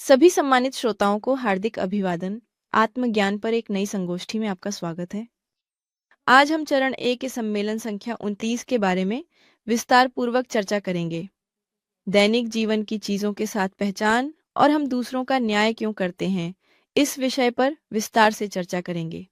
सभी सम्मानित श्रोताओं को हार्दिक अभिवादन। आत्मज्ञान पर एक नई संगोष्ठी में आपका स्वागत है। आज हम चरण ए के सम्मेलन संख्या 29 के बारे में विस्तार पूर्वक चर्चा करेंगे। दैनिक जीवन की चीजों के साथ पहचान और हम दूसरों का न्याय क्यों करते हैं, इस विषय पर विस्तार से चर्चा करेंगे।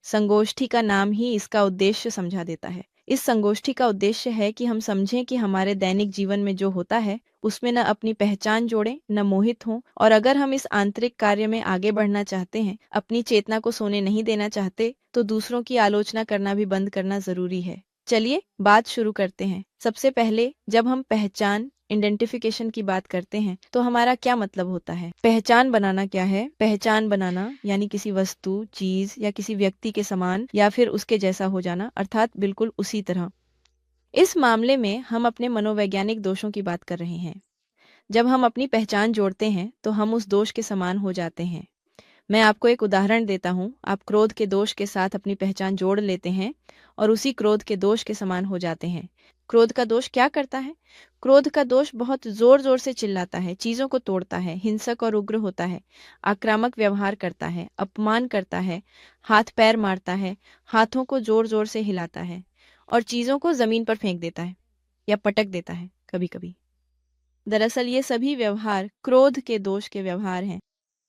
संगोष्ठी का नाम ही इसका उद्देश्य समझा देता है। इस संगोष्ठी का उद्देश्य है कि हम समझें कि हमारे दैनिक जीवन में जो होता है उसमें न अपनी पहचान जोड़ें, न मोहित हों, और अगर हम इस आंतरिक कार्य में आगे बढ़ना चाहते हैं, अपनी चेतना को सोने नहीं देना चाहते, तो दूसरों की आलोचना करना भी बंद करना जरूरी है। चलिए बात शुरू करते हैं। सबसे पहले जब हम पहचान आइडेंटिफिकेशन की बात करते हैं तो हमारा क्या मतलब होता है? पहचान बनाना क्या है? पहचान बनाना यानी किसी वस्तु, चीज या किसी व्यक्ति के समान या फिर उसके जैसा हो जाना, अर्थात बिल्कुल उसी तरह। इस मामले में हम अपने मनोवैज्ञानिक दोषों की बात कर रहे हैं। जब हम अपनी पहचान जोड़ते हैं तो हम उस दोष के समान हो जाते हैं। मैं आपको एक उदाहरण देता हूँ। आप क्रोध के दोष के साथ अपनी पहचान जोड़ लेते हैं और उसी क्रोध के दोष के समान हो जाते हैं। क्रोध का दोष क्या करता है? क्रोध का दोष बहुत जोर जोर से चिल्लाता है, चीजों को तोड़ता है, हिंसक और उग्र होता है, आक्रामक व्यवहार करता है, अपमान करता है, हाथ पैर मारता है, हाथों को जोर जोर से हिलाता है और चीजों को जमीन पर फेंक देता है या पटक देता है कभी कभी। दरअसल ये सभी व्यवहार क्रोध के दोष के व्यवहार हैं।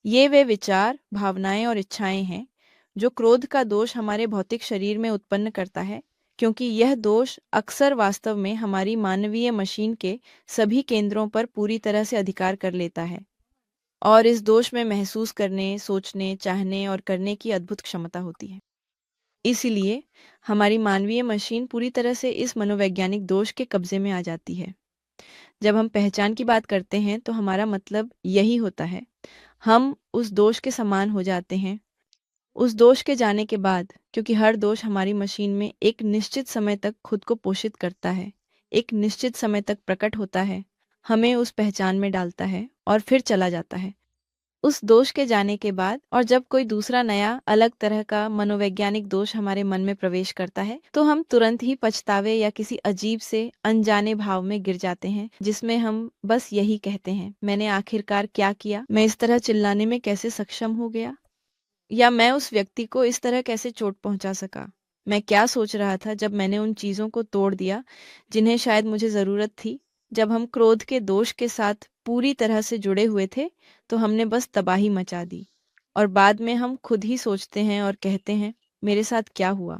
ये वे विचार, भावनाएं और इच्छाएं हैं जो क्रोध का दोष हमारे भौतिक शरीर में उत्पन्न करता है, क्योंकि यह दोष अक्सर वास्तव में हमारी मानवीय मशीन के सभी केंद्रों पर पूरी तरह से अधिकार कर लेता है और इस दोष में महसूस करने, सोचने, चाहने और करने की अद्भुत क्षमता होती है। इसीलिए हमारी मानवीय मशीन पूरी तरह से इस मनोवैज्ञानिक दोष के कब्जे में आ जाती है। जब हम पहचान की बात करते हैं तो हमारा मतलब यही होता है। हम उस दोष के समान हो जाते हैं। उस दोष के जाने के बाद, क्योंकि हर दोष हमारी मशीन में एक निश्चित समय तक खुद को पोषित करता है, एक निश्चित समय तक प्रकट होता है, हमें उस पहचान में डालता है और फिर चला जाता है। उस दोष के जाने के बाद और जब कोई दूसरा नया अलग तरह का मनोवैज्ञानिक दोष हमारे मन में प्रवेश करता है तो हम तुरंत ही पछतावे या किसी अजीब से अनजाने भाव में गिर जाते हैं, जिसमें हम बस यही कहते हैं, मैंने आखिरकार क्या किया? मैं इस तरह चिल्लाने में कैसे सक्षम हो गया? या मैं उस व्यक्ति को इस तरह कैसे चोट पहुंचा सका? मैं क्या सोच रहा था जब मैंने उन चीजों को तोड़ दिया जिन्हें शायद मुझे जरूरत थी? जब हम क्रोध के दोष के साथ पूरी तरह से जुड़े हुए थे तो हमने बस तबाही मचा दी और बाद में हम खुद ही सोचते हैं और कहते हैं, मेरे साथ क्या हुआ?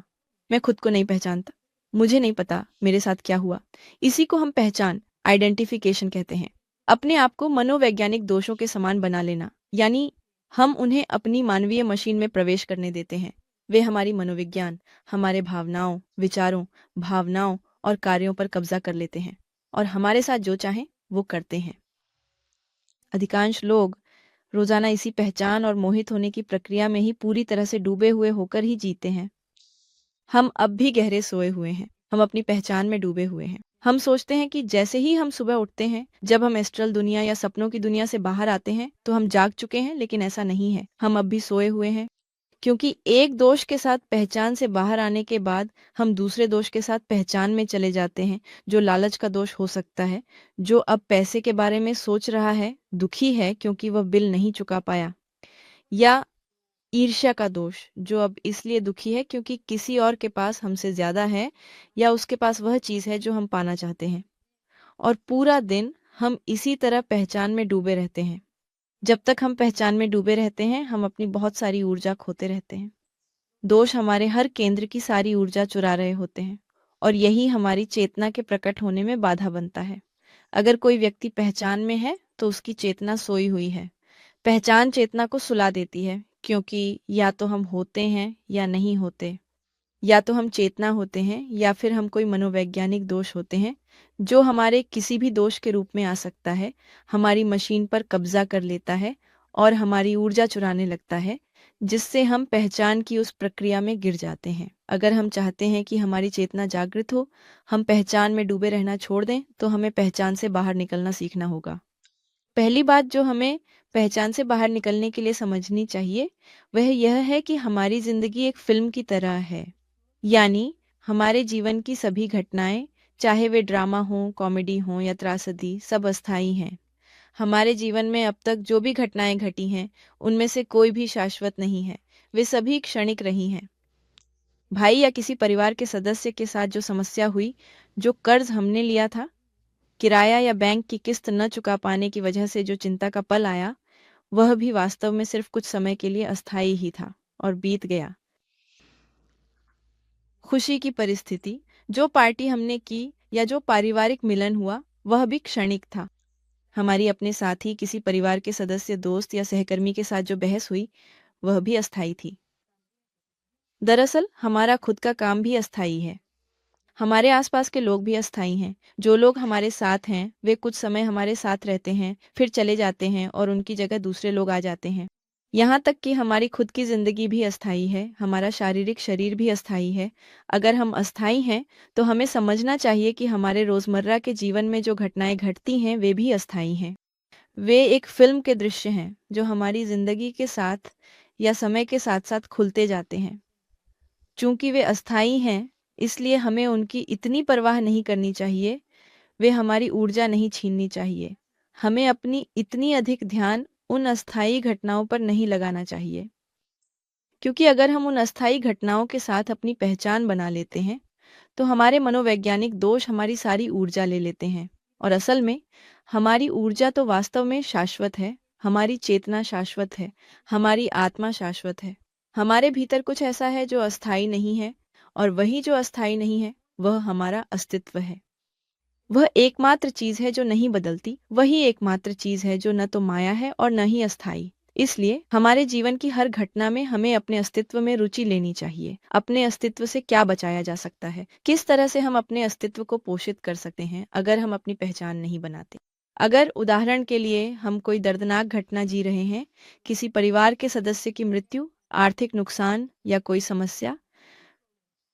मैं खुद को नहीं पहचानता, मुझे नहीं पता मेरे साथ क्या हुआ। इसी को हम पहचान, आइडेंटिफिकेशन कहते हैं। अपने आप को मनोवैज्ञानिक दोषों के समान बना लेना, यानी हम उन्हें अपनी मानवीय मशीन में प्रवेश करने देते हैं। वे हमारी मनोविज्ञान, हमारे भावनाओं, विचारों, भावनाओं और कार्यों पर कब्जा कर लेते हैं और हमारे साथ जो चाहें वो करते हैं। अधिकांश लोग रोजाना इसी पहचान और मोहित होने की प्रक्रिया में ही पूरी तरह से डूबे हुए होकर ही जीते हैं। हम अब भी गहरे सोए हुए हैं, हम अपनी पहचान में डूबे हुए हैं। हम सोचते हैं कि जैसे ही हम सुबह उठते हैं, जब हम एस्ट्रल दुनिया या सपनों की दुनिया से बाहर आते हैं तो हम जाग चुके हैं, लेकिन ऐसा नहीं है। हम अब भी सोए हुए हैं, क्योंकि एक दोष के साथ पहचान से बाहर आने के बाद हम दूसरे दोष के साथ पहचान में चले जाते हैं, जो लालच का दोष हो सकता है। जो अब पैसे के बारे में सोच रहा है, दुखी है क्योंकि वह बिल नहीं चुका पाया, या ईर्ष्या का दोष, जो अब इसलिए दुखी है क्योंकि किसी और के पास हमसे ज्यादा है या उसके पास वह चीज है जो हम पाना चाहते हैं। और पूरा दिन हम इसी तरह पहचान में डूबे रहते हैं। जब तक हम पहचान में डूबे रहते हैं, हम अपनी बहुत सारी ऊर्जा खोते रहते हैं। दोष हमारे हर केंद्र की सारी ऊर्जा चुरा रहे होते हैं और यही हमारी चेतना के प्रकट होने में बाधा बनता है। अगर कोई व्यक्ति पहचान में है तो उसकी चेतना सोई हुई है। पहचान चेतना को सुला देती है, क्योंकि या तो हम होते हैं या नहीं होते, या तो हम चेतना होते हैं या फिर हम कोई मनोवैज्ञानिक दोष होते हैं जो हमारे किसी भी दोष के रूप में आ सकता है, हमारी मशीन पर कब्जा कर लेता है और हमारी ऊर्जा चुराने लगता है, जिससे हम पहचान की उस प्रक्रिया में गिर जाते हैं। अगर हम चाहते हैं कि हमारी चेतना जागृत हो, हम पहचान में डूबे रहना छोड़ दें, तो हमें पहचान से बाहर निकलना सीखना होगा। पहली बात जो हमें पहचान से बाहर निकलने के लिए समझनी चाहिए वह यह है कि हमारी जिंदगी एक फिल्म की तरह है। यानी हमारे जीवन की सभी घटनाएं, चाहे वे ड्रामा हो, कॉमेडी हो या त्रासदी, सब अस्थायी हैं। हमारे जीवन में अब तक जो भी घटनाएं घटी हैं, उनमें से कोई भी शाश्वत नहीं है। वे सभी क्षणिक रही हैं। भाई या किसी परिवार के सदस्य के साथ जो समस्या हुई, जो कर्ज हमने लिया था, किराया या बैंक की किस्त न चुका पाने की वजह से जो चिंता का पल आया, वह भी वास्तव में सिर्फ कुछ समय के लिए अस्थायी ही था और बीत गया। खुशी की परिस्थिति, जो पार्टी हमने की या जो पारिवारिक मिलन हुआ, वह भी क्षणिक था। हमारी अपने साथी, किसी परिवार के सदस्य, दोस्त या सहकर्मी के साथ जो बहस हुई, वह भी अस्थायी थी। दरअसल हमारा खुद का काम भी अस्थायी है। हमारे आसपास के लोग भी अस्थायी हैं। जो लोग हमारे साथ हैं, वे कुछ समय हमारे साथ रहते हैं, फिर चले जाते हैं और उनकी जगह दूसरे लोग आ जाते हैं। यहाँ तक कि हमारी खुद की जिंदगी भी अस्थायी है, हमारा शारीरिक शरीर भी अस्थायी है। अगर हम अस्थायी हैं, तो हमें समझना चाहिए कि हमारे रोजमर्रा के जीवन में जो घटनाएं घटती हैं, वे भी अस्थायी हैं। वे एक फिल्म के दृश्य हैं, जो हमारी जिंदगी के साथ या समय के साथ साथ खुलते जाते हैं। चूंकि वे अस्थायी हैं, इसलिए हमें उनकी इतनी परवाह नहीं करनी चाहिए। वे हमारी ऊर्जा नहीं छीननी चाहिए। हमें अपनी इतनी अधिक ध्यान उन अस्थायी घटनाओं पर नहीं लगाना चाहिए, क्योंकि अगर हम उन अस्थायी घटनाओं के साथ अपनी पहचान बना लेते हैं, तो हमारे मनोवैज्ञानिक दोष हमारी सारी ऊर्जा ले लेते हैं। और असल में हमारी ऊर्जा तो वास्तव में शाश्वत है। हमारी चेतना शाश्वत है। हमारी आत्मा शाश्वत है। हमारे भीतर कुछ ऐसा है जो अस्थायी नहीं है, और वही जो अस्थायी नहीं है, वह हमारा अस्तित्व है। वह एकमात्र चीज है जो नहीं बदलती। वही एकमात्र चीज है जो न तो माया है और न ही अस्थायी। इसलिए हमारे जीवन की हर घटना में हमें अपने अस्तित्व में रुचि लेनी चाहिए। अपने अस्तित्व से क्या बचाया जा सकता है, किस तरह से हम अपने अस्तित्व को पोषित कर सकते हैं अगर हम अपनी पहचान नहीं बनाते। अगर उदाहरण के लिए हम कोई दर्दनाक घटना जी रहे हैं, किसी परिवार के सदस्य की मृत्यु, आर्थिक नुकसान या कोई समस्या,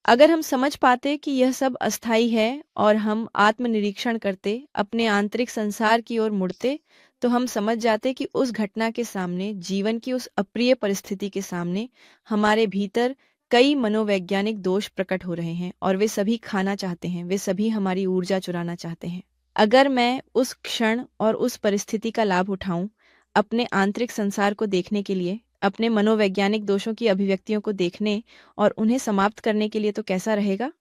अगर हम समझ पाते कि यह सब अस्थायी है और हम आत्मनिरीक्षण करते, अपने आंतरिक संसार की ओर मुड़ते, तो हम समझ जाते कि उस घटना के सामने, जीवन की उस अप्रिय परिस्थिति के सामने, हमारे भीतर कई मनोवैज्ञानिक दोष प्रकट हो रहे हैं और वे सभी खाना चाहते हैं। वे सभी हमारी ऊर्जा चुराना चाहते हैं। अगर मैं उस क्षण और उस परिस्थिति का लाभ उठाऊं, अपने आंतरिक संसार को देखने के लिए, अपने मनोवैज्ञानिक दोषों की अभिव्यक्तियों को देखने और उन्हें समाप्त करने के लिए, तो कैसा रहेगा?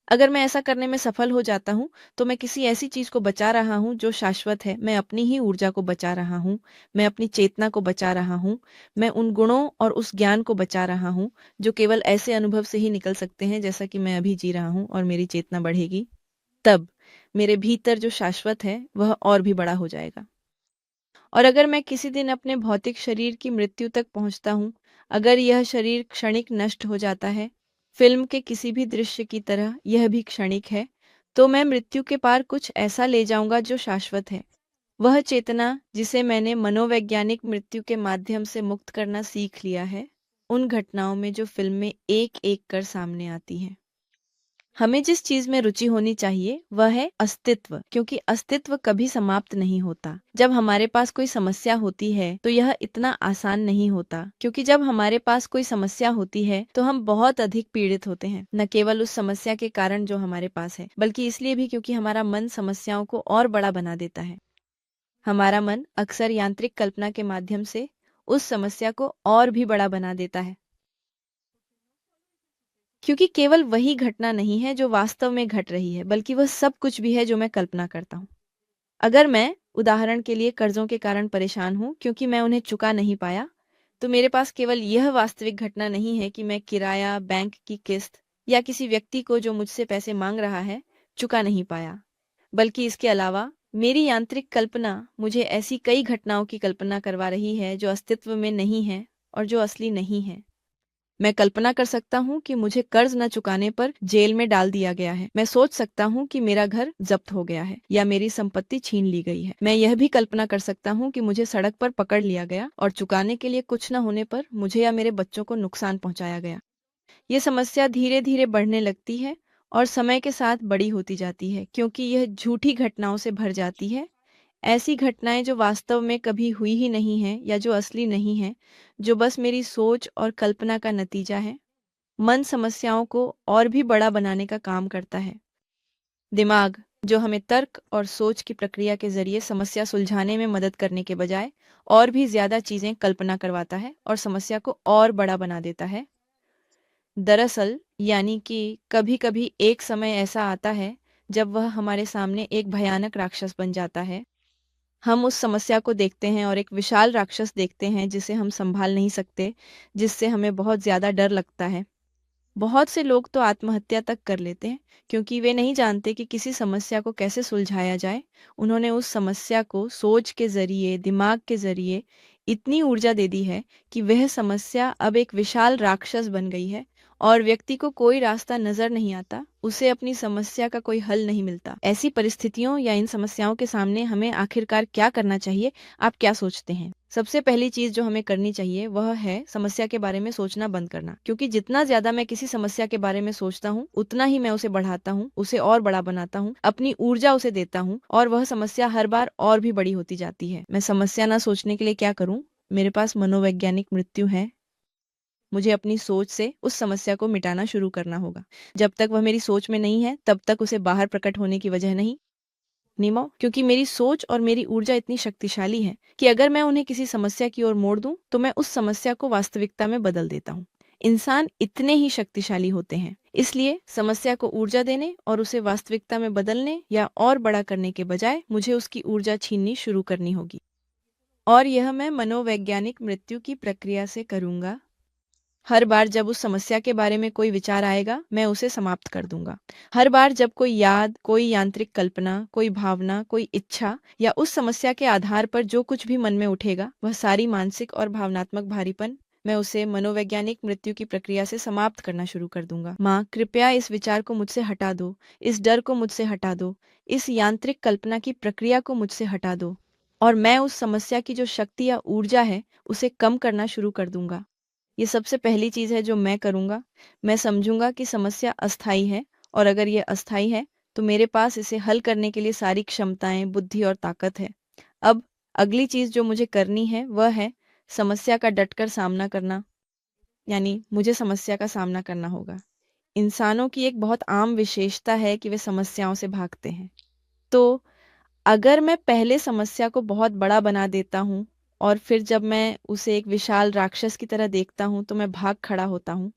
अगर मैं ऐसा करने में सफल हो जाता हूँ, तो मैं किसी ऐसी चीज को बचा रहा हूँ जो शाश्वत है। मैं अपनी ही ऊर्जा को बचा रहा हूँ। मैं अपनी चेतना को बचा रहा हूँ। मैं उन गुणों और उस ज्ञान को बचा रहा हूँ जो केवल ऐसे अनुभव से ही निकल सकते हैं जैसा कि मैं अभी जी रहा हूँ, और मेरी चेतना बढ़ेगी। तब मेरे भीतर जो शाश्वत है, वह और भी बड़ा हो जाएगा। और अगर मैं किसी दिन अपने भौतिक शरीर की मृत्यु तक पहुंचता हूं, अगर यह शरीर क्षणिक नष्ट हो जाता है, फिल्म के किसी भी दृश्य की तरह यह भी क्षणिक है, तो मैं मृत्यु के पार कुछ ऐसा ले जाऊंगा जो शाश्वत है। वह चेतना जिसे मैंने मनोवैज्ञानिक मृत्यु के माध्यम से मुक्त करना सीख लिया है, उन घटनाओं में जो फिल्म में एक एक कर सामने आती हैं। हमें जिस चीज में रुचि होनी चाहिए, वह है अस्तित्व, क्योंकि अस्तित्व कभी समाप्त नहीं होता। जब हमारे पास कोई समस्या होती है, तो यह इतना आसान नहीं होता, क्योंकि जब हमारे पास कोई समस्या होती है, तो हम बहुत अधिक पीड़ित होते हैं। न केवल उस समस्या के कारण जो हमारे पास है, बल्कि इसलिए भी क्योंकि हमारा मन समस्याओं को और बड़ा बना देता है। हमारा मन अक्सर यांत्रिक कल्पना के माध्यम से उस समस्या को और भी बड़ा बना देता है, क्योंकि केवल वही घटना नहीं है जो वास्तव में घट रही है, बल्कि वह सब कुछ भी है जो मैं कल्पना करता हूँ। अगर मैं उदाहरण के लिए कर्जों के कारण परेशान हूँ क्योंकि मैं उन्हें चुका नहीं पाया, तो मेरे पास केवल यह वास्तविक घटना नहीं है कि मैं किराया, बैंक की किस्त या किसी व्यक्ति को जो मुझसे पैसे मांग रहा है, चुका नहीं पाया, बल्कि इसके अलावा मेरी यांत्रिक कल्पना मुझे ऐसी कई घटनाओं की कल्पना करवा रही है जो अस्तित्व में नहीं है और जो असली नहीं है। मैं कल्पना कर सकता हूँ कि मुझे कर्ज न चुकाने पर जेल में डाल दिया गया है। मैं सोच सकता हूँ कि मेरा घर जब्त हो गया है या मेरी संपत्ति छीन ली गई है। मैं यह भी कल्पना कर सकता हूँ कि मुझे सड़क पर पकड़ लिया गया और चुकाने के लिए कुछ न होने पर मुझे या मेरे बच्चों को नुकसान पहुंचाया गया। ये समस्या धीरे धीरे बढ़ने लगती है और समय के साथ बड़ी होती जाती है, क्योंकि यह झूठी घटनाओं से भर जाती है। ऐसी घटनाएं जो वास्तव में कभी हुई ही नहीं हैं या जो असली नहीं हैं, जो बस मेरी सोच और कल्पना का नतीजा है। मन समस्याओं को और भी बड़ा बनाने का काम करता है। दिमाग जो हमें तर्क और सोच की प्रक्रिया के जरिए समस्या सुलझाने में मदद करने के बजाय और भी ज्यादा चीजें कल्पना करवाता है और समस्या को और बड़ा बना देता है। दरअसल यानी कि कभी-कभी एक समय ऐसा आता है जब वह हमारे सामने एक भयानक राक्षस बन जाता है। हम उस समस्या को देखते हैं और एक विशाल राक्षस देखते हैं जिसे हम संभाल नहीं सकते, जिससे हमें बहुत ज्यादा डर लगता है। बहुत से लोग तो आत्महत्या तक कर लेते हैं क्योंकि वे नहीं जानते कि किसी समस्या को कैसे सुलझाया जाए। उन्होंने उस समस्या को सोच के जरिए, दिमाग के जरिए इतनी ऊर्जा दे दी है कि वह समस्या अब एक विशाल राक्षस बन गई है और व्यक्ति को कोई रास्ता नजर नहीं आता, उसे अपनी समस्या का कोई हल नहीं मिलता। ऐसी परिस्थितियों या इन समस्याओं के सामने हमें आखिरकार क्या करना चाहिए? आप क्या सोचते हैं? सबसे पहली चीज जो हमें करनी चाहिए वह है समस्या के बारे में सोचना बंद करना, क्योंकि जितना ज्यादा मैं किसी समस्या के बारे में सोचता हूँ उतना ही मैं उसे बढ़ाता हूँ, उसे और बड़ा बनाता हूँ, अपनी ऊर्जा उसे देता हूँ और वह समस्या हर बार और भी बड़ी होती जाती है। मैं समस्या ना सोचने के लिए क्या करूँ? मेरे पास मनोवैज्ञानिक मृत्यु है। मुझे अपनी सोच से उस समस्या को मिटाना शुरू करना होगा। जब तक वह मेरी सोच में नहीं है तब तक उसे बाहर प्रकट होने की वजह नहीं। नीमो, क्योंकि मेरी सोच और मेरी ऊर्जा इतनी शक्तिशाली है कि अगर मैं उन्हें किसी समस्या की ओर मोड़ दूं तो मैं उस समस्या को वास्तविकता में बदल देता हूँ। इंसान इतने ही शक्तिशाली होते हैं, इसलिए समस्या को ऊर्जा देने और उसे वास्तविकता में बदलने या और बड़ा करने के बजाय मुझे उसकी ऊर्जा छीननी शुरू करनी होगी। और यह मैं मनोवैज्ञानिक मृत्यु की प्रक्रिया से करूंगा। हर बार जब उस समस्या के बारे में कोई विचार आएगा, मैं उसे समाप्त कर दूंगा। हर बार जब कोई याद, कोई यांत्रिक कल्पना, कोई भावना, कोई इच्छा या उस समस्या के आधार पर जो कुछ भी मन में उठेगा, वह सारी मानसिक और भावनात्मक भारीपन, मैं उसे मनोवैज्ञानिक मृत्यु की प्रक्रिया से समाप्त करना शुरू कर दूंगा। माँ, कृपया इस विचार को मुझसे हटा दो, इस डर को मुझसे हटा दो, इस यांत्रिक कल्पना की प्रक्रिया को मुझसे हटा दो, और मैं उस समस्या की जो शक्ति या ऊर्जा है, उसे कम करना शुरू कर दूंगा। ये सबसे पहली चीज़ है जो मैं करूँगा। मैं समझूंगा कि समस्या अस्थायी है और अगर ये अस्थायी है तो मेरे पास इसे हल करने के लिए सारी क्षमताएं, बुद्धि और ताकत है। अब अगली चीज़ जो मुझे करनी है वह है समस्या का डटकर सामना करना, यानी मुझे समस्या का सामना करना होगा। इंसानों की एक बहुत आम विशेषता है कि वे समस्याओं से भागते हैं। तो अगर मैं पहले समस्या को बहुत बड़ा बना देता हूँ और फिर जब मैं उसे एक विशाल राक्षस की तरह देखता हूँ तो मैं भाग खड़ा होता हूँ,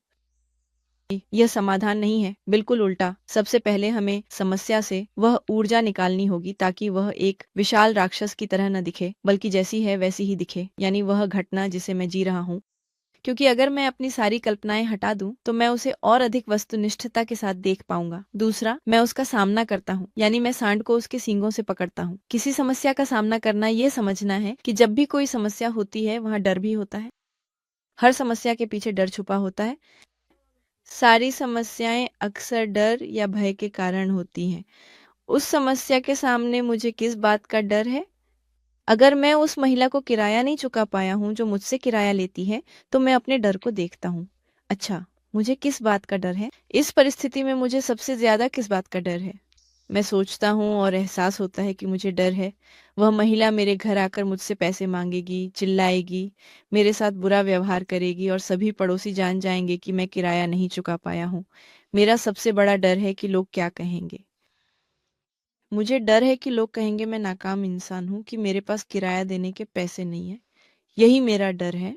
यह समाधान नहीं है, बिल्कुल उल्टा। सबसे पहले हमें समस्या से वह ऊर्जा निकालनी होगी ताकि वह एक विशाल राक्षस की तरह न दिखे, बल्कि जैसी है वैसी ही दिखे, यानी वह घटना जिसे मैं जी रहा हूँ। क्योंकि अगर मैं अपनी सारी कल्पनाएं हटा दूं तो मैं उसे और अधिक वस्तुनिष्ठता के साथ देख पाऊंगा। दूसरा, मैं उसका सामना करता हूँ, यानी मैं सांड को उसके सींगों से पकड़ता हूँ। किसी समस्या का सामना करना ये समझना है कि जब भी कोई समस्या होती है वहाँ डर भी होता है। हर समस्या के पीछे डर छुपा होता है। सारी समस्याएं अक्सर डर या भय के कारण होती हैं। उस समस्या के सामने मुझे किस बात का डर है? अगर मैं उस महिला को किराया नहीं चुका पाया हूँ जो मुझसे किराया लेती है, तो मैं अपने डर को देखता हूँ। अच्छा, मुझे किस बात का डर है? इस परिस्थिति में मुझे सबसे ज्यादा किस बात का डर है? मैं सोचता हूँ और एहसास होता है कि मुझे डर है। वह महिला मेरे घर आकर मुझसे पैसे मांगेगी, चिल्लाएगी, मेरे साथ बुरा व्यवहार करेगी और सभी पड़ोसी जान जाएंगे कि मैं किराया नहीं चुका पाया हूँ। मेरा सबसे बड़ा डर है कि लोग क्या कहेंगे। मुझे डर है कि लोग कहेंगे मैं नाकाम इंसान हूँ, कि मेरे पास किराया देने के पैसे नहीं है। यही मेरा डर है।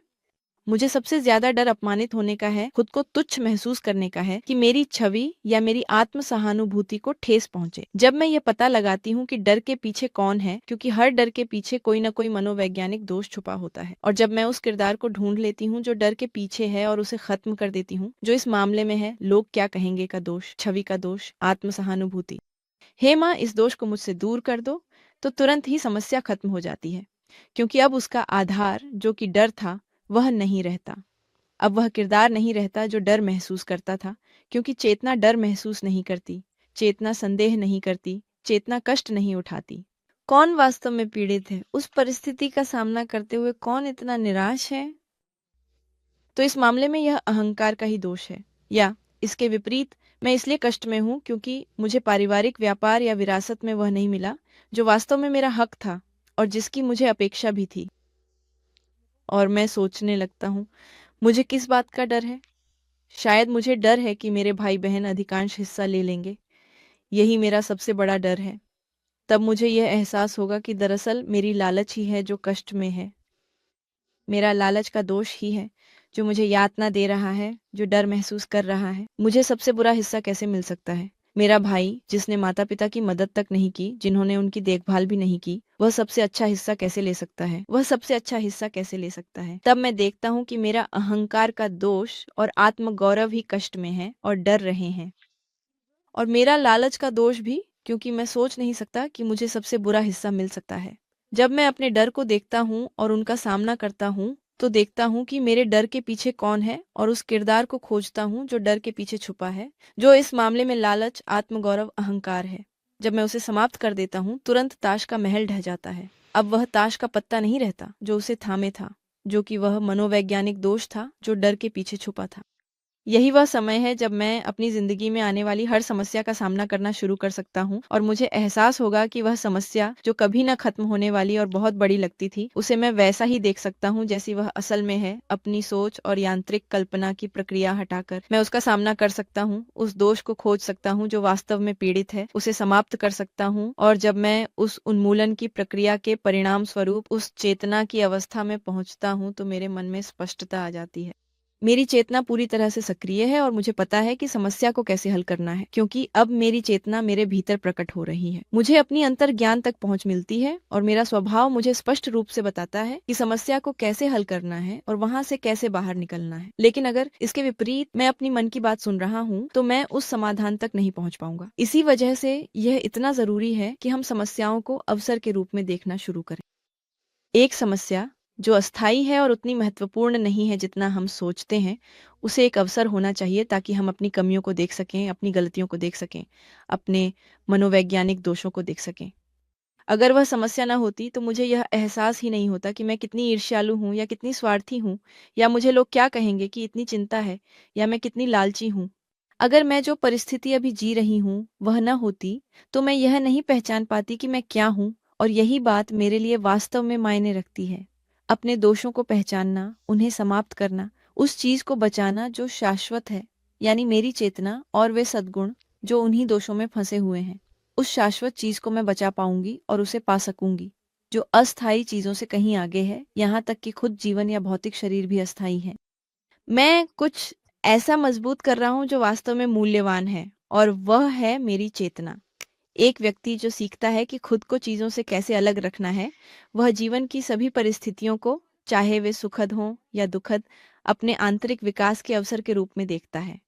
मुझे सबसे ज्यादा डर अपमानित होने का है, खुद को तुच्छ महसूस करने का है, कि मेरी छवि या मेरी आत्म सहानुभूति को ठेस पहुंचे। जब मैं ये पता लगाती हूँ कि डर के पीछे कौन है, क्योंकि हर डर के पीछे कोई ना कोई मनोवैज्ञानिक दोष छुपा होता है, और जब मैं उस किरदार को ढूंढ लेती हूँ जो डर के पीछे है और उसे खत्म कर देती हूँ, जो इस मामले में है लोग क्या कहेंगे का दोष, छवि का दोष, आत्म सहानुभूति। हे माँ, इस दोष को मुझसे दूर कर दो, तो तुरंत ही समस्या खत्म हो जाती है, क्योंकि अब उसका आधार जो कि डर था वह नहीं रहता। अब वह किरदार नहीं रहता जो डर महसूस करता था, क्योंकि चेतना डर महसूस नहीं करती, चेतना संदेह नहीं करती, चेतना कष्ट नहीं उठाती। कौन वास्तव में पीड़ित है? उस परिस्थिति का सामना करते हुए कौन इतना निराश है? तो इस मामले में यह अहंकार का ही दोष है, या इसके विपरीत, मैं इसलिए कष्ट में हूं क्योंकि मुझे पारिवारिक व्यापार या विरासत में वह नहीं मिला जो वास्तव में मेरा हक था और जिसकी मुझे अपेक्षा भी थी। और मैं सोचने लगता हूँ, मुझे किस बात का डर है? शायद मुझे डर है कि मेरे भाई बहन अधिकांश हिस्सा ले लेंगे, यही मेरा सबसे बड़ा डर है। तब मुझे यह एहसास होगा कि दरअसल मेरी लालच ही है जो कष्ट में है। मेरा लालच का दोष ही है जो मुझे यातना दे रहा है, जो डर महसूस कर रहा है। मुझे सबसे बुरा हिस्सा कैसे मिल सकता है? मेरा भाई, जिसने माता-पिता की मदद तक नहीं की, जिन्होंने उनकी देखभाल भी नहीं की, वह सबसे अच्छा हिस्सा कैसे ले सकता है? वह सबसे अच्छा हिस्सा कैसे ले सकता है? तब मैं देखता हूँ कि मेरा अहंकार का दोष और आत्मगौरव ही कष्ट में है और डर रहे हैं। और मेरा लालच का दोष भी, क्योंकि मैं सोच नहीं सकता कि मुझे सबसे बुरा हिस्सा मिल सकता है। जब मैं अपने डर को देखता हूँ और उनका सामना करता हूँ, तो देखता हूँ कि मेरे डर के पीछे कौन है और उस किरदार को खोजता हूँ जो डर के पीछे छुपा है, जो इस मामले में लालच, आत्मगौरव, अहंकार है। जब मैं उसे समाप्त कर देता हूँ, तुरंत ताश का महल ढह जाता है। अब वह ताश का पत्ता नहीं रहता जो उसे थामे था, जो कि वह मनोवैज्ञानिक दोष था जो डर के पीछे छुपा था। यही वह समय है जब मैं अपनी ज़िंदगी में आने वाली हर समस्या का सामना करना शुरू कर सकता हूँ और मुझे एहसास होगा कि वह समस्या जो कभी न खत्म होने वाली और बहुत बड़ी लगती थी, उसे मैं वैसा ही देख सकता हूँ जैसी वह असल में है। अपनी सोच और यांत्रिक कल्पना की प्रक्रिया हटाकर मैं उसका सामना कर सकता हूँ, उस दोष को खोज सकता हूँ जो वास्तव में पीड़ित है, उसे समाप्त कर सकता हूँ। और जब मैं उस उन्मूलन की प्रक्रिया के परिणाम स्वरूप उस चेतना की अवस्था में पहुँचता हूँ, तो मेरे मन में स्पष्टता आ जाती है। मेरी चेतना पूरी तरह से सक्रिय है और मुझे पता है कि समस्या को कैसे हल करना है, क्योंकि अब मेरी चेतना मेरे भीतर प्रकट हो रही है। मुझे अपनी अंतर्ज्ञान तक पहुंच मिलती है और मेरा स्वभाव मुझे स्पष्ट रूप से बताता है कि समस्या को कैसे हल करना है और वहां से कैसे बाहर निकलना है। लेकिन अगर इसके विपरीत मैं अपनी मन की बात सुन रहा हूँ, तो मैं उस समाधान तक नहीं पहुंच पाऊंगा। इसी वजह से यह इतना जरूरी है कि हम समस्याओं को अवसर के रूप में देखना शुरू करें। एक समस्या जो अस्थायी है और उतनी महत्वपूर्ण नहीं है जितना हम सोचते हैं, उसे एक अवसर होना चाहिए ताकि हम अपनी कमियों को देख सकें, अपनी गलतियों को देख सकें, अपने मनोवैज्ञानिक दोषों को देख सकें। अगर वह समस्या ना होती तो मुझे यह एहसास ही नहीं होता कि मैं कितनी ईर्ष्यालु हूँ या कितनी स्वार्थी हूँ, या मुझे लोग क्या कहेंगे कि इतनी चिंता है, या मैं कितनी लालची हूँ। अगर मैं जो परिस्थिति अभी जी रही हूँ वह न होती, तो मैं यह नहीं पहचान पाती कि मैं क्या हूँ, और यही बात मेरे लिए वास्तव में मायने रखती है। अपने दोषों को पहचानना, उन्हें समाप्त करना, उस चीज को बचाना जो शाश्वत है, यानी मेरी चेतना और वे सद्गुण जो उन्हीं दोषों में फंसे हुए हैं। उस शाश्वत चीज को मैं बचा पाऊंगी और उसे पा सकूंगी, जो अस्थायी चीजों से कहीं आगे है, यहाँ तक कि खुद जीवन या भौतिक शरीर भी अस्थायी है। मैं कुछ ऐसा मजबूत कर रहा हूँ जो वास्तव में मूल्यवान है, और वह है मेरी चेतना। एक व्यक्ति जो सीखता है कि खुद को चीजों से कैसे अलग रखना है, वह जीवन की सभी परिस्थितियों को, चाहे वे सुखद हों या दुखद, अपने आंतरिक विकास के अवसर के रूप में देखता है।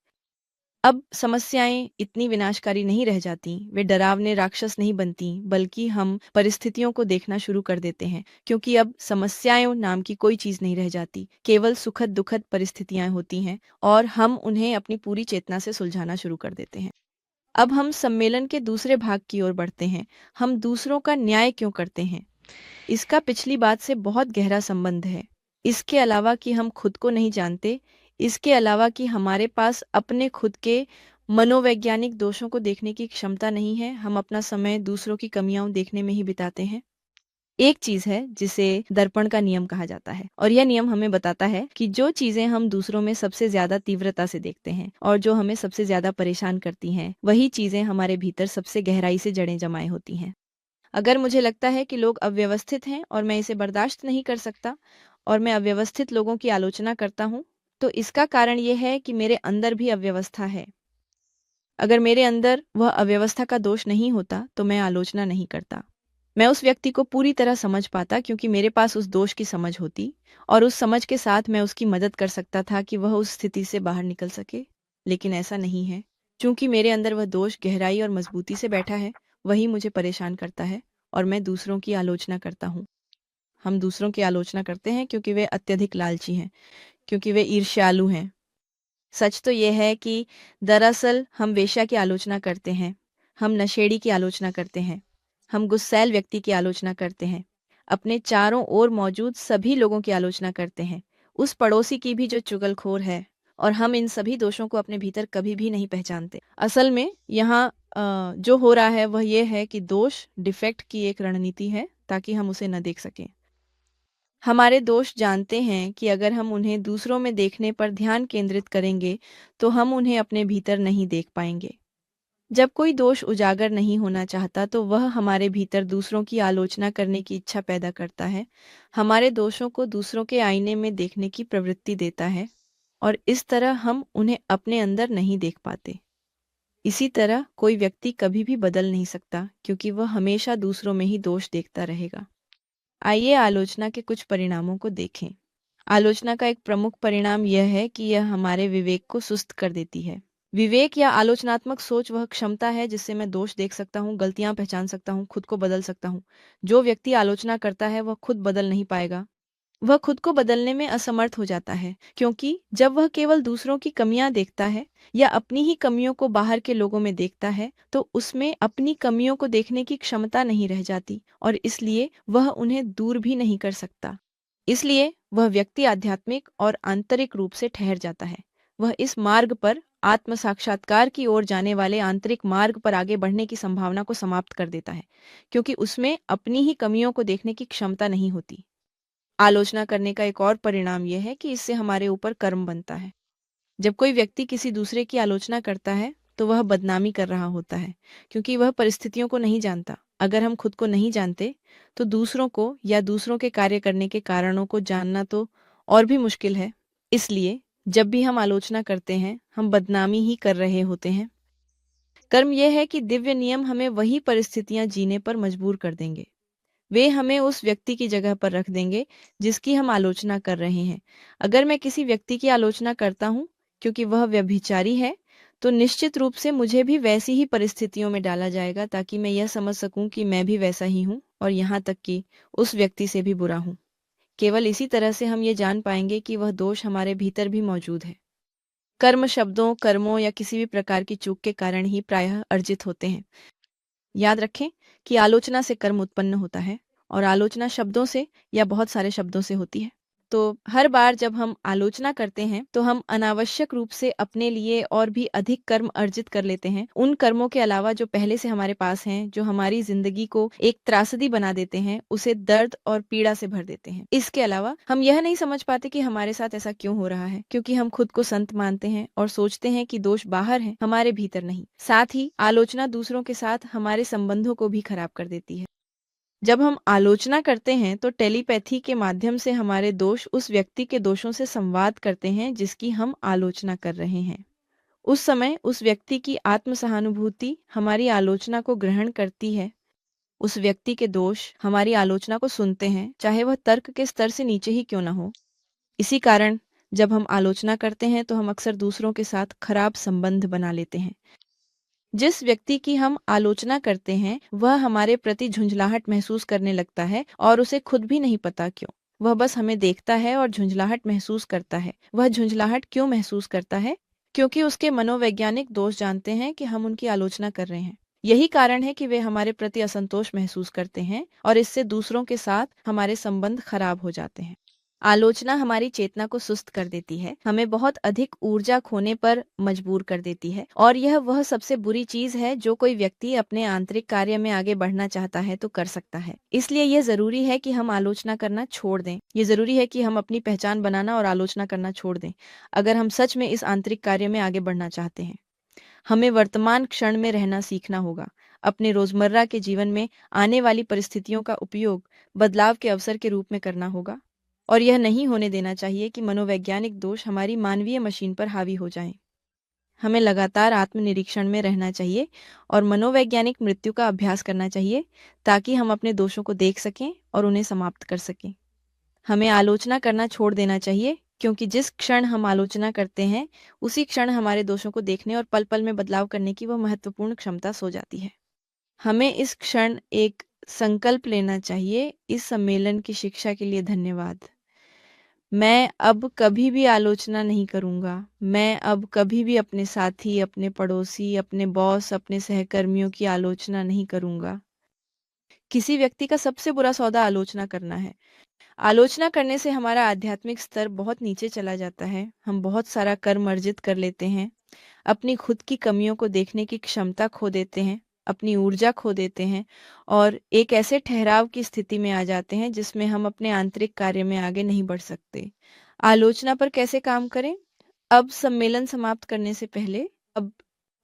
अब समस्याएं इतनी विनाशकारी नहीं रह जाती, वे डरावने राक्षस नहीं बनती, बल्कि हम परिस्थितियों को देखना शुरू कर देते हैं, क्योंकि अब समस्याओं नाम की कोई चीज नहीं रह जाती, केवल सुखद दुखद परिस्थितियां होती हैं और हम उन्हें अपनी पूरी चेतना से सुलझाना शुरू कर देते हैं। अब हम सम्मेलन के दूसरे भाग की ओर बढ़ते हैं। हम दूसरों का न्याय क्यों करते हैं? इसका पिछली बात से बहुत गहरा संबंध है। इसके अलावा कि हम खुद को नहीं जानते, इसके अलावा कि हमारे पास अपने खुद के मनोवैज्ञानिक दोषों को देखने की क्षमता नहीं है, हम अपना समय दूसरों की कमियां देखने में ही बिताते हैं। एक चीज है जिसे दर्पण का नियम कहा जाता है, और यह नियम हमें बताता है कि जो चीजें हम दूसरों में सबसे ज्यादा तीव्रता से देखते हैं और जो हमें सबसे ज्यादा परेशान करती हैं, वही चीजें हमारे भीतर सबसे गहराई से जड़ें जमाए होती हैं। अगर मुझे लगता है कि लोग अव्यवस्थित हैं और मैं इसे बर्दाश्त नहीं कर सकता, और मैं अव्यवस्थित लोगों की आलोचना करता हूँ, तो इसका कारण यह है कि मेरे अंदर भी अव्यवस्था है। अगर मेरे अंदर वह अव्यवस्था का दोष नहीं होता तो मैं आलोचना नहीं करता। मैं उस व्यक्ति को पूरी तरह समझ पाता, क्योंकि मेरे पास उस दोष की समझ होती, और उस समझ के साथ मैं उसकी मदद कर सकता था कि वह उस स्थिति से बाहर निकल सके। लेकिन ऐसा नहीं है। चूंकि मेरे अंदर वह दोष गहराई और मजबूती से बैठा है, वही मुझे परेशान करता है, और मैं दूसरों की आलोचना करता हूँ। हम दूसरों की आलोचना करते हैं क्योंकि वे अत्यधिक लालची हैं, क्योंकि वे ईर्ष्यालु हैं। सच तो यह है कि दरअसल हम वेश्या की आलोचना करते हैं, हम नशेड़ी की आलोचना करते हैं, हम गुस्सैल व्यक्ति की आलोचना करते हैं, अपने चारों ओर मौजूद सभी लोगों की आलोचना करते हैं, उस पड़ोसी की भी जो चुगलखोर है, और हम इन सभी दोषों को अपने भीतर कभी भी नहीं पहचानते। असल में यहाँ जो हो रहा है वह यह है कि दोष, डिफेक्ट की एक रणनीति है ताकि हम उसे न देख सकें। हमारे दोस्त जानते हैं कि अगर हम उन्हें दूसरों में देखने पर ध्यान केंद्रित करेंगे, तो हम उन्हें अपने भीतर नहीं देख पाएंगे। जब कोई दोष उजागर नहीं होना चाहता तो वह हमारे भीतर दूसरों की आलोचना करने की इच्छा पैदा करता है, हमारे दोषों को दूसरों के आईने में देखने की प्रवृत्ति देता है और इस तरह हम उन्हें अपने अंदर नहीं देख पाते। इसी तरह कोई व्यक्ति कभी भी बदल नहीं सकता क्योंकि वह हमेशा दूसरों में ही दोष देखता रहेगा। आइए आलोचना के कुछ परिणामों को देखें। आलोचना का एक प्रमुख परिणाम यह है कि यह हमारे विवेक को सुस्त कर देती है। विवेक या आलोचनात्मक सोच वह क्षमता है जिससे मैं दोष देख सकता हूँ, गलतियां पहचान सकता हूँ, खुद को बदल सकता हूँ। जो व्यक्ति आलोचना करता है वह खुद बदल नहीं पाएगा। वह खुद को बदलने में असमर्थ हो जाता है क्योंकि जब वह केवल दूसरों की कमियां देखता है या अपनी ही कमियों को बाहर के लोगों में देखता है तो उसमें अपनी कमियों को देखने की क्षमता नहीं रह जाती और इसलिए वह उन्हें दूर भी नहीं कर सकता। इसलिए वह व्यक्ति आध्यात्मिक और आंतरिक रूप से ठहर जाता है। वह इस मार्ग पर आत्म साक्षात्कार की ओर जाने वाले आंतरिक मार्ग पर आगे बढ़ने की संभावना को समाप्त कर देता है क्योंकि उसमें अपनी ही कमियों को देखने की क्षमता नहीं होती। आलोचना करने का एक और परिणाम यह है कि इससे हमारे ऊपर कर्म बनता है। जब कोई व्यक्ति किसी दूसरे की आलोचना करता है तो वह बदनामी कर रहा होता है क्योंकि वह परिस्थितियों को नहीं जानता। अगर हम खुद को नहीं जानते तो दूसरों को या दूसरों के कार्य करने के कारणों को जानना तो और भी मुश्किल है। इसलिए जब भी हम आलोचना करते हैं हम बदनामी ही कर रहे होते हैं। कर्म यह है कि दिव्य नियम हमें वही परिस्थितियां जीने पर मजबूर कर देंगे। वे हमें उस व्यक्ति की जगह पर रख देंगे जिसकी हम आलोचना कर रहे हैं। अगर मैं किसी व्यक्ति की आलोचना करता हूँ क्योंकि वह व्यभिचारी है तो निश्चित रूप से मुझे भी वैसी ही परिस्थितियों में डाला जाएगा ताकि मैं यह समझ सकूं कि मैं भी वैसा ही हूं और यहाँ तक कि उस व्यक्ति से भी बुरा हूं। केवल इसी तरह से हम ये जान पाएंगे कि वह दोष हमारे भीतर भी मौजूद है। कर्म शब्दों, कर्मों या किसी भी प्रकार की चूक के कारण ही प्रायः अर्जित होते हैं। याद रखें कि आलोचना से कर्म उत्पन्न होता है और आलोचना शब्दों से या बहुत सारे शब्दों से होती है। तो हर बार जब हम आलोचना करते हैं तो हम अनावश्यक रूप से अपने लिए और भी अधिक कर्म अर्जित कर लेते हैं, उन कर्मों के अलावा जो पहले से हमारे पास हैं, जो हमारी जिंदगी को एक त्रासदी बना देते हैं, उसे दर्द और पीड़ा से भर देते हैं। इसके अलावा हम यह नहीं समझ पाते कि हमारे साथ ऐसा क्यों हो रहा है, क्योंकि हम खुद को संत मानते हैं और सोचते हैं कि दोष बाहर है, हमारे भीतर नहीं। साथ ही आलोचना दूसरों के साथ हमारे संबंधों को भी खराब कर देती है। जब हम आलोचना करते हैं तो टेलीपैथी के माध्यम से हमारे दोष उस व्यक्ति के दोषों से संवाद करते हैं जिसकी हम आलोचना कर रहे हैं। उस समय उस व्यक्ति की आत्म सहानुभूति हमारी आलोचना को ग्रहण करती है। उस व्यक्ति के दोष हमारी आलोचना को सुनते हैं, चाहे वह तर्क के स्तर से नीचे ही क्यों ना हो। इसी कारण जब हम आलोचना करते हैं तो हम अक्सर दूसरों के साथ खराब संबंध बना लेते हैं। जिस व्यक्ति की हम आलोचना करते हैं वह हमारे प्रति झुंझलाहट महसूस करने लगता है और उसे खुद भी नहीं पता क्यों। वह बस हमें देखता है और झुंझलाहट महसूस करता है। वह झुंझलाहट क्यों महसूस करता है? क्योंकि उसके मनोवैज्ञानिक दोष जानते हैं कि हम उनकी आलोचना कर रहे हैं। यही कारण है कि वे हमारे प्रति असंतोष महसूस करते हैं और इससे दूसरों के साथ हमारे संबंध खराब हो जाते हैं। आलोचना हमारी चेतना को सुस्त कर देती है, हमें बहुत अधिक ऊर्जा खोने पर मजबूर कर देती है और यह वह सबसे बुरी चीज है जो कोई व्यक्ति अपने आंतरिक कार्य में आगे बढ़ना चाहता है तो कर सकता है। इसलिए यह जरूरी है कि हम आलोचना करना छोड़ दें। ये जरूरी है कि हम अपनी पहचान बनाना और आलोचना करना छोड़ दें अगर हम सच में इस आंतरिक कार्य में आगे बढ़ना चाहते हैं। हमें वर्तमान क्षण में रहना सीखना होगा। अपने रोजमर्रा के जीवन में आने वाली परिस्थितियों का उपयोग बदलाव के अवसर के रूप में करना होगा और यह नहीं होने देना चाहिए कि मनोवैज्ञानिक दोष हमारी मानवीय मशीन पर हावी हो जाएं। हमें लगातार आत्मनिरीक्षण में रहना चाहिए और मनोवैज्ञानिक मृत्यु का अभ्यास करना चाहिए ताकि हम अपने दोषों को देख सकें और उन्हें समाप्त कर सकें। हमें आलोचना करना छोड़ देना चाहिए क्योंकि जिस क्षण हम आलोचना करते हैं उसी क्षण हमारे दोषों को देखने और पल पल में बदलाव करने की वह महत्वपूर्ण क्षमता सो जाती है। हमें इस क्षण एक संकल्प लेना चाहिए। इस सम्मेलन की शिक्षा के लिए धन्यवाद। मैं अब कभी भी आलोचना नहीं करूंगा। मैं अब कभी भी अपने साथी, अपने पड़ोसी, अपने बॉस, अपने सहकर्मियों की आलोचना नहीं करूंगा। किसी व्यक्ति का सबसे बुरा सौदा आलोचना करना है। आलोचना करने से हमारा आध्यात्मिक स्तर बहुत नीचे चला जाता है। हम बहुत सारा कर्म अर्जित कर लेते हैं, अपनी खुद की कमियों को देखने की क्षमता खो देते हैं, अपनी ऊर्जा खो देते हैं और एक ऐसे ठहराव की स्थिति में आ जाते हैं जिसमें हम अपने आंतरिक कार्य में आगे नहीं बढ़ सकते। आलोचना पर कैसे काम करें? अब सम्मेलन समाप्त करने से पहले अब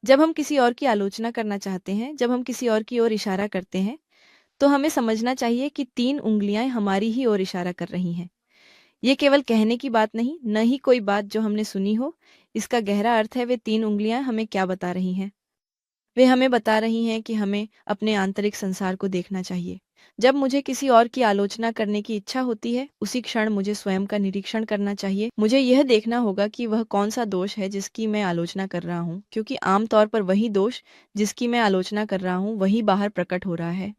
जब हम किसी और की आलोचना करना चाहते हैं, जब हम किसी और की ओर इशारा करते हैं, तो हमें समझना चाहिए कि 3 उँगलियाँ हमारी ही ओर इशारा कर रही हैं। ये केवल कहने की बात नहीं, न ही कोई बात जो हमने सुनी हो। इसका गहरा अर्थ है वे 3 उँगलियाँ हमें क्या बता रही हैं। वे हमें बता रही हैं कि हमें अपने आंतरिक संसार को देखना चाहिए। जब मुझे किसी और की आलोचना करने की इच्छा होती है, उसी क्षण मुझे स्वयं का निरीक्षण करना चाहिए। मुझे यह देखना होगा कि वह कौन-सा दोष है जिसकी मैं आलोचना कर रहा हूँ, क्योंकि आम तौर पर वही दोष जिसकी मैं आलोचना कर रहा हूँ, वही बाहर प्रकट हो रहा है।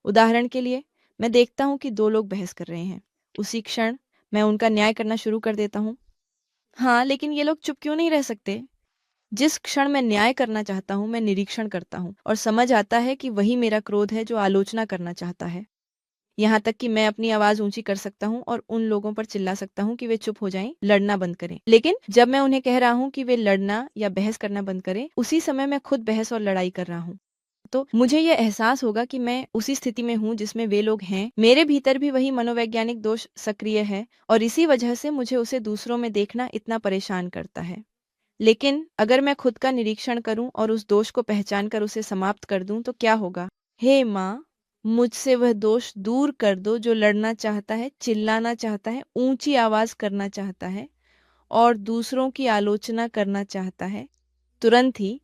उदाहरण के लिए, मैं देखता हूँ कि 2 लोग बहस कर रहे हैं। उसी क्षण मैं उनका न्याय करना शुरू कर देता हूँ। हाँ, लेकिन ये लोग चुप क्यों नहीं रह सकते? जिस क्षण मैं न्याय करना चाहता हूँ, मैं निरीक्षण करता हूँ और समझ आता है कि वही मेरा क्रोध है जो आलोचना करना चाहता है। यहाँ तक कि मैं अपनी आवाज़ ऊँची कर सकता हूँ और उन लोगों पर चिल्ला सकता हूँ कि वे चुप हो जाएँ, लड़ना बंद करें। लेकिन जब मैं उन्हें कह रहा हूँ कि वे लड़ना या बहस करना बंद करें, उसी समय मैं खुद बहस और लड़ाई कर रहा हूँ। तो मुझे ये एहसास होगा कि मैं उसी स्थिति में हूँ जिसमें वे लोग हैं। मेरे भीतर भी वही मनोवैज्ञानिक दोष सक्रिय है और इसी वजह से मुझे उसे दूसरों में देखना इतना परेशान करता है। लेकिन अगर मैं खुद का निरीक्षण करूं और उस दोष को पहचान कर उसे समाप्त कर दूं तो क्या होगा? हे माँ, मुझसे वह दोष दूर कर दो जो लड़ना चाहता है, चिल्लाना चाहता है, ऊंची आवाज करना चाहता है और दूसरों की आलोचना करना चाहता है। तुरंत ही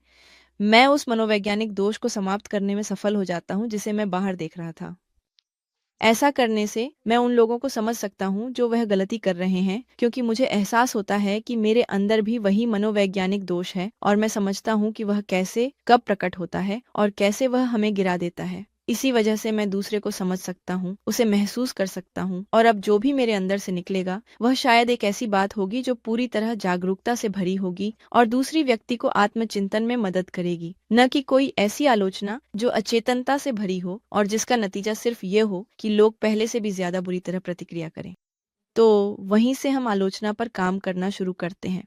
मैं उस मनोवैज्ञानिक दोष को समाप्त करने में सफल हो जाता हूँ जिसे मैं बाहर देख रहा था। ऐसा करने से मैं उन लोगों को समझ सकता हूँ जो वह गलती कर रहे हैं, क्योंकि मुझे एहसास होता है कि मेरे अंदर भी वही मनोवैज्ञानिक दोष है और मैं समझता हूँ कि वह कैसे, कब प्रकट होता है और कैसे वह हमें गिरा देता है। इसी वजह से मैं दूसरे को समझ सकता हूँ, उसे महसूस कर सकता हूँ और अब जो भी मेरे अंदर से निकलेगा, वह शायद एक ऐसी बात होगी जो पूरी तरह जागरूकता से भरी होगी और दूसरी व्यक्ति को आत्मचिंतन में मदद करेगी, न कि कोई ऐसी आलोचना जो अचेतनता से भरी हो और जिसका नतीजा सिर्फ ये हो कि लोग पहले से भी ज्यादा बुरी तरह प्रतिक्रिया करें। तो वहीं से हम आलोचना पर काम करना शुरू करते हैं।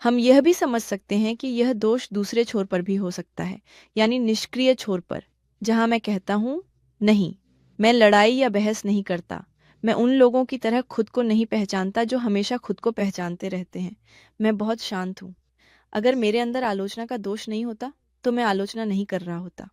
हम यह भी समझ सकते हैं कि यह दोष दूसरे छोर पर भी हो सकता है, यानी निष्क्रिय छोर पर, जहां मैं कहता हूँ, नहीं, मैं लड़ाई या बहस नहीं करता। मैं उन लोगों की तरह खुद को नहीं पहचानता जो हमेशा खुद को पहचानते रहते हैं। मैं बहुत शांत हूँ। अगर मेरे अंदर आलोचना का दोष नहीं होता, तो मैं आलोचना नहीं कर रहा होता।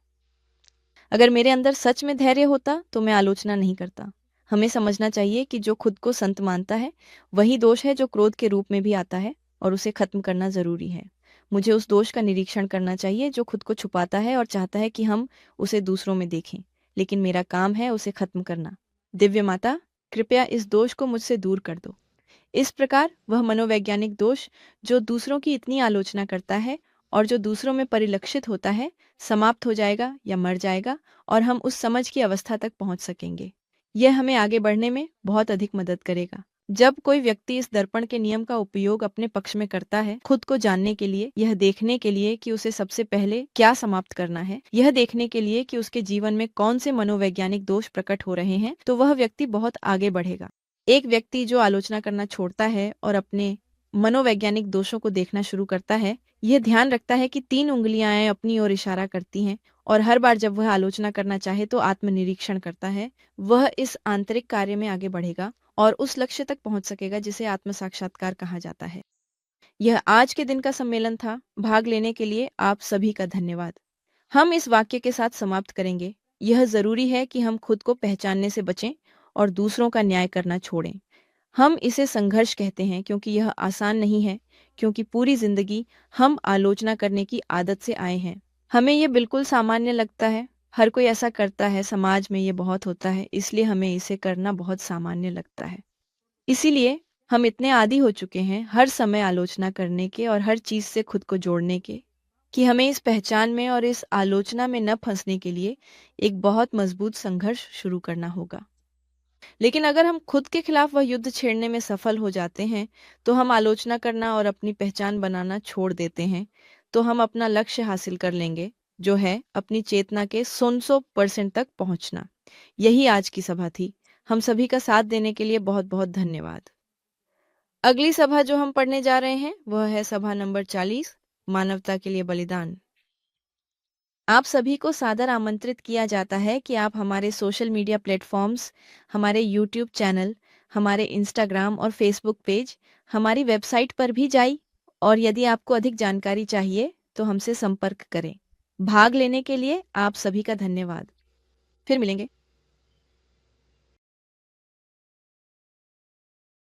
अगर मेरे अंदर सच में धैर्य होता, तो मैं आलोचना नहीं करता। हमें समझना चाहिए कि जो खुद को संत मानता है, वही दोष है जो क्रोध के रूप में भी आता है और उसे खत्म करना जरूरी है। मुझे उस दोष का निरीक्षण करना चाहिए जो खुद को छुपाता है और चाहता है कि हम उसे दूसरों में देखें, लेकिन मेरा काम है उसे खत्म करना। दिव्य माता, कृपया इस दोष को मुझसे दूर कर दो। इस प्रकार वह मनोवैज्ञानिक दोष जो दूसरों की इतनी आलोचना करता है और जो दूसरों में परिलक्षित होता है, समाप्त हो जाएगा या मर जाएगा और हम उस समझ की अवस्था तक पहुंच सकेंगे। यह हमें आगे बढ़ने में बहुत अधिक मदद करेगा। जब कोई व्यक्ति इस दर्पण के नियम का उपयोग अपने पक्ष में करता है, खुद को जानने के लिए, यह देखने के लिए कि उसे सबसे पहले क्या समाप्त करना है, यह देखने के लिए कि उसके जीवन में कौन से मनोवैज्ञानिक दोष प्रकट हो रहे हैं, तो वह व्यक्ति बहुत आगे बढ़ेगा। एक व्यक्ति जो आलोचना करना छोड़ता है और अपने मनोवैज्ञानिक दोषों को देखना शुरू करता है, यह ध्यान रखता है कि 3 उँगलियां अपनी ओर इशारा करती हैं और हर बार जब वह आलोचना करना चाहे तो आत्मनिरीक्षण करता है, वह इस आंतरिक कार्य में आगे बढ़ेगा और उस लक्ष्य तक पहुंच सकेगा जिसे आत्म साक्षात्कार कहा जाता है। यह आज के दिन का सम्मेलन था। भाग लेने के लिए आप सभी का धन्यवाद। हम इस वाक्य के साथ समाप्त करेंगे। यह जरूरी है कि हम खुद को पहचानने से बचें और दूसरों का न्याय करना छोड़ें। हम इसे संघर्ष कहते हैं क्योंकि यह आसान नहीं है, क्योंकि पूरी जिंदगी हम आलोचना करने की आदत से आए हैं। हमें यह बिल्कुल सामान्य लगता है, हर कोई ऐसा करता है, समाज में ये बहुत होता है, इसलिए हमें इसे करना बहुत सामान्य लगता है। इसीलिए हम इतने आदी हो चुके हैं हर समय आलोचना करने के और हर चीज से खुद को जोड़ने के, कि हमें इस पहचान में और इस आलोचना में न फंसने के लिए एक बहुत मजबूत संघर्ष शुरू करना होगा। लेकिन अगर हम खुद के खिलाफ वह युद्ध छेड़ने में सफल हो जाते हैं, तो हम आलोचना करना और अपनी पहचान बनाना छोड़ देते हैं, तो हम अपना लक्ष्य हासिल कर लेंगे, जो है अपनी चेतना के 100% तक पहुंचना। यही आज की सभा थी। हम सभी का साथ देने के लिए बहुत बहुत धन्यवाद। अगली सभा जो हम पढ़ने जा रहे हैं वह है सभा नंबर 40, मानवता के लिए बलिदान। आप सभी को सादर आमंत्रित किया जाता है कि आप हमारे सोशल मीडिया प्लेटफॉर्म्स, हमारे यूट्यूब चैनल, हमारे इंस्टाग्राम और फेसबुक पेज, हमारी वेबसाइट पर भी जाइए और यदि आपको अधिक जानकारी चाहिए तो हमसे संपर्क करें। भाग लेने के लिए आप सभी का धन्यवाद। फिर मिलेंगे।